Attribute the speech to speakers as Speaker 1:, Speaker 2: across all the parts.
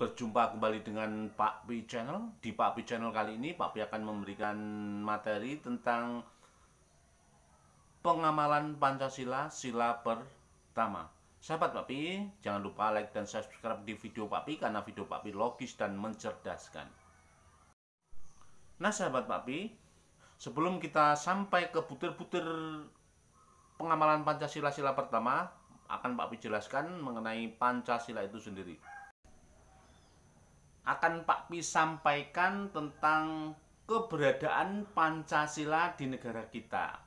Speaker 1: Berjumpa kembali dengan Pak Pi Channel. Di Pak Pi Channel kali ini Pak Pi akan memberikan materi tentang pengamalan Pancasila sila pertama. Sahabat Pak Pi, jangan lupa like dan subscribe di video Pak Pi karena video Pak Pi logis dan mencerdaskan. Nah sahabat Pak Pi, sebelum kita sampai ke butir-butir pengamalan Pancasila sila pertama, akan Pak Pi jelaskan mengenai Pancasila itu sendiri. Akan Pak Pi sampaikan tentang keberadaan Pancasila di negara kita.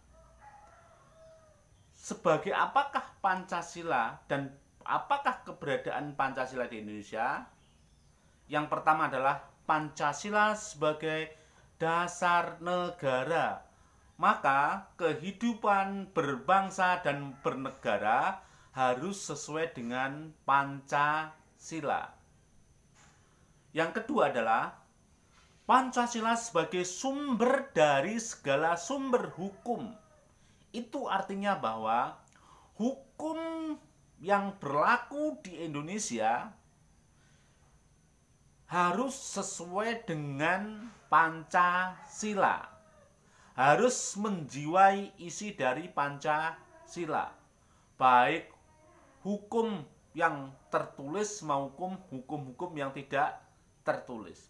Speaker 1: Sebagai apakah Pancasila dan apakah keberadaan Pancasila di Indonesia? Yang pertama adalah Pancasila sebagai dasar negara. Maka kehidupan berbangsa dan bernegara harus sesuai dengan Pancasila. Yang kedua adalah Pancasila sebagai sumber dari segala sumber hukum. Itu artinya bahwa hukum yang berlaku di Indonesia harus sesuai dengan Pancasila. Harus menjiwai isi dari Pancasila. Baik hukum yang tertulis maupun hukum-hukum yang tidak tertulis.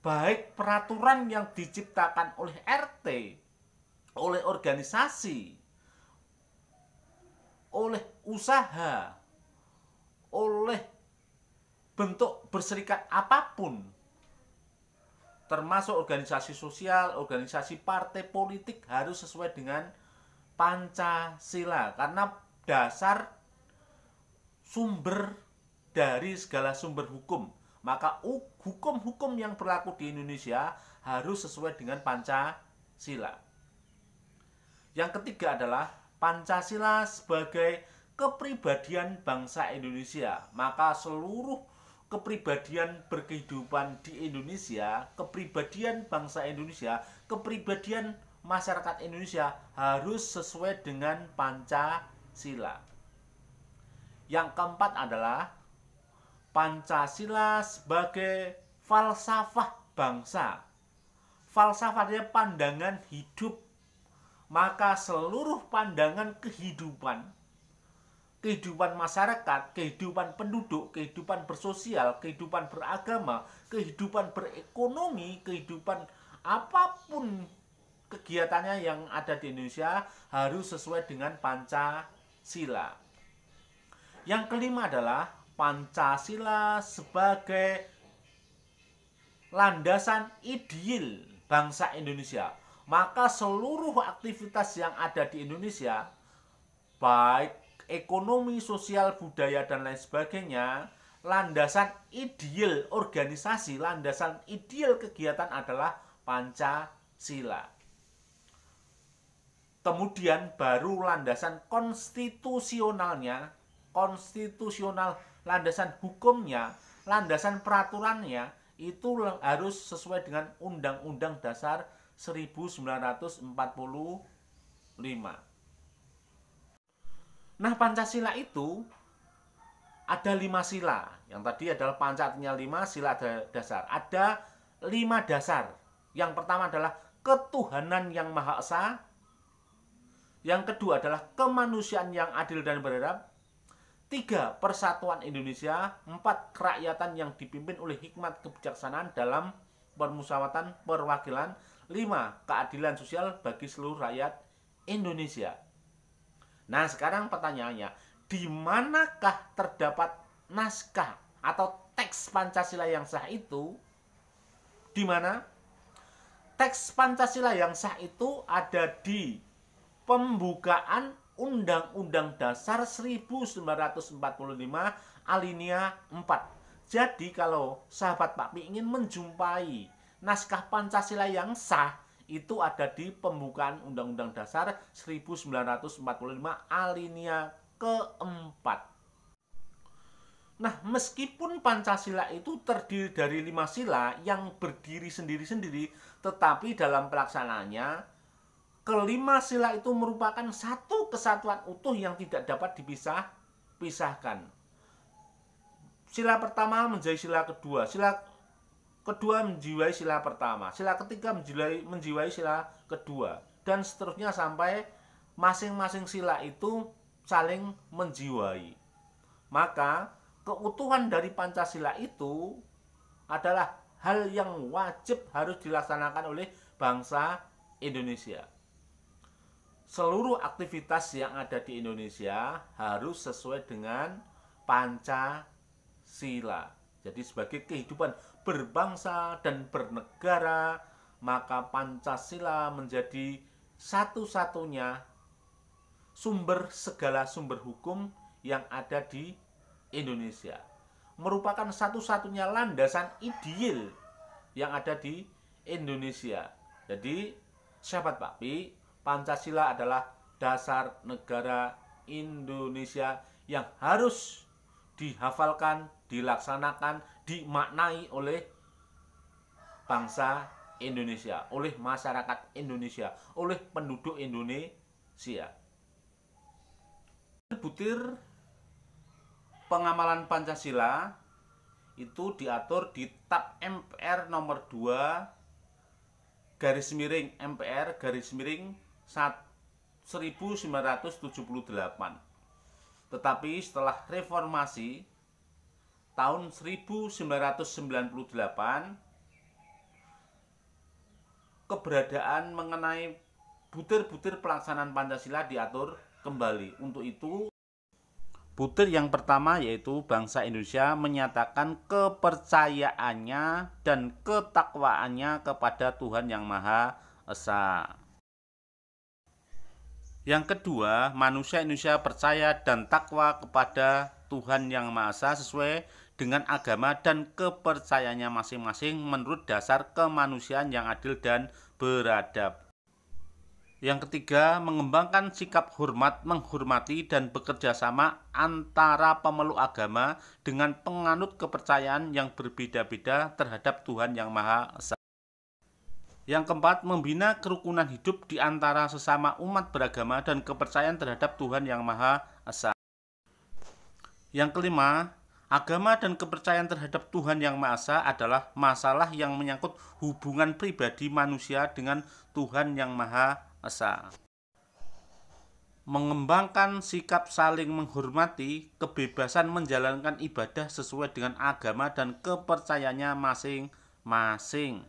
Speaker 1: Baik peraturan yang diciptakan oleh RT, oleh organisasi, oleh usaha, oleh bentuk berserikat apapun, termasuk organisasi sosial, organisasi partai politik harus sesuai dengan Pancasila karena dasar sumber dari segala sumber hukum. Maka hukum-hukum yang berlaku di Indonesia harus sesuai dengan Pancasila. Yang ketiga adalah Pancasila sebagai kepribadian bangsa Indonesia. Maka seluruh kepribadian berkehidupan di Indonesia, kepribadian bangsa Indonesia, kepribadian masyarakat Indonesia harus sesuai dengan Pancasila. Yang keempat adalah Pancasila sebagai falsafah bangsa. Falsafahnya pandangan hidup. Maka seluruh pandangan kehidupan masyarakat, kehidupan penduduk, kehidupan bersosial, kehidupan beragama, kehidupan berekonomi, kehidupan apapun kegiatannya yang ada di Indonesia harus sesuai dengan Pancasila. Yang kelima adalah Pancasila sebagai landasan ideal bangsa Indonesia. Maka seluruh aktivitas yang ada di Indonesia, baik ekonomi, sosial, budaya, dan lain sebagainya, landasan ideal organisasi, landasan ideal kegiatan adalah Pancasila. Kemudian baru landasan konstitusionalnya, landasan hukumnya, landasan peraturannya itu harus sesuai dengan Undang-Undang Dasar 1945. Nah, Pancasila itu ada 5 sila. Yang tadi adalah Panca artinya 5, sila ada dasar. Ada 5 dasar. Yang pertama adalah ketuhanan yang Maha Esa. Yang kedua adalah kemanusiaan yang adil dan beradab. 3. Persatuan Indonesia. 4. Kerakyatan yang dipimpin oleh hikmat kebijaksanaan dalam permusyawaratan perwakilan. 5. Keadilan sosial bagi seluruh rakyat Indonesia. Nah, sekarang pertanyaannya, di manakah terdapat naskah atau teks Pancasila yang sah itu? Di mana? Teks Pancasila yang sah itu ada di pembukaan Undang-Undang Dasar 1945 alinea 4. Jadi kalau sahabat Pak Pi ingin menjumpai naskah Pancasila yang sah, itu ada di pembukaan Undang-Undang Dasar 1945 alinea keempat. Nah, meskipun Pancasila itu terdiri dari 5 sila yang berdiri sendiri-sendiri, tetapi dalam pelaksanaannya kelima sila itu merupakan satu kesatuan utuh yang tidak dapat dipisahkan. sila pertama menjadi sila kedua, sila kedua menjiwai sila pertama, sila ketiga menjiwai sila kedua, dan seterusnya sampai masing-masing sila itu saling menjiwai. Maka keutuhan dari Pancasila itu adalah hal yang wajib harus dilaksanakan oleh bangsa Indonesia. Seluruh aktivitas yang ada di Indonesia harus sesuai dengan Pancasila. Jadi sebagai kehidupan berbangsa dan bernegara, maka Pancasila menjadi satu-satunya segala sumber hukum yang ada di Indonesia. Merupakan satu-satunya landasan ideal yang ada di Indonesia. Jadi, sahabat Pakpi, Pancasila adalah dasar negara Indonesia yang harus dihafalkan, dilaksanakan, dimaknai oleh bangsa Indonesia, oleh masyarakat Indonesia, oleh penduduk Indonesia. Butir pengamalan Pancasila itu diatur di Tab MPR nomor 2 garis miring MPR garis miring 1978. Tetapi setelah reformasi tahun 1998, keberadaan mengenai butir-butir pelaksanaan Pancasila diatur kembali. Untuk itu, butir yang pertama yaitu bangsa Indonesia menyatakan kepercayaannya dan ketakwaannya kepada Tuhan Yang Maha Esa. Yang kedua, manusia Indonesia percaya dan takwa kepada Tuhan Yang Maha Esa sesuai dengan agama dan kepercayaannya masing-masing menurut dasar kemanusiaan yang adil dan beradab. Yang ketiga, mengembangkan sikap hormat, menghormati, dan bekerja sama antara pemeluk agama dengan penganut kepercayaan yang berbeda-beda terhadap Tuhan Yang Maha Esa. Yang keempat, membina kerukunan hidup di antara sesama umat beragama dan kepercayaan terhadap Tuhan Yang Maha Esa. Yang kelima, agama dan kepercayaan terhadap Tuhan Yang Maha Esa adalah masalah yang menyangkut hubungan pribadi manusia dengan Tuhan Yang Maha Esa. Mengembangkan sikap saling menghormati, kebebasan menjalankan ibadah sesuai dengan agama dan kepercayaannya masing-masing.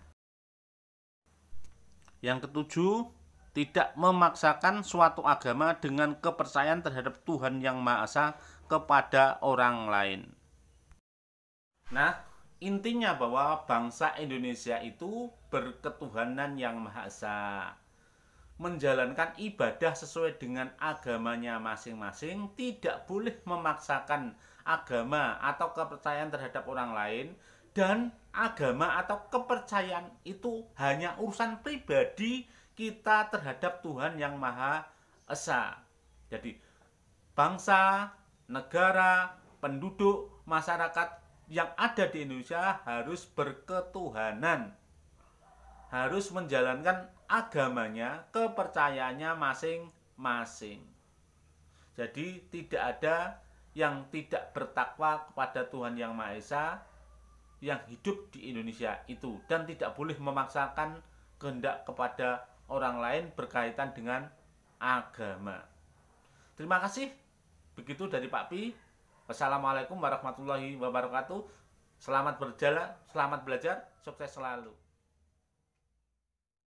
Speaker 1: Yang ketujuh, tidak memaksakan suatu agama dengan kepercayaan terhadap Tuhan Yang Maha Esa kepada orang lain. Nah, intinya bahwa bangsa Indonesia itu berketuhanan Yang Maha Esa, menjalankan ibadah sesuai dengan agamanya masing-masing, tidak boleh memaksakan agama atau kepercayaan terhadap orang lain, dan agama atau kepercayaan itu hanya urusan pribadi kita terhadap Tuhan Yang Maha Esa. Jadi bangsa, negara, penduduk, masyarakat yang ada di Indonesia harus berketuhanan, harus menjalankan agamanya, kepercayaannya masing-masing. Jadi tidak ada yang tidak bertakwa kepada Tuhan Yang Maha Esa yang hidup di Indonesia itu, dan tidak boleh memaksakan kehendak kepada orang lain berkaitan dengan agama. Terima kasih. Begitu dari Pak Pi. Wassalamualaikum warahmatullahi wabarakatuh. Selamat berjalan, selamat belajar, sukses selalu.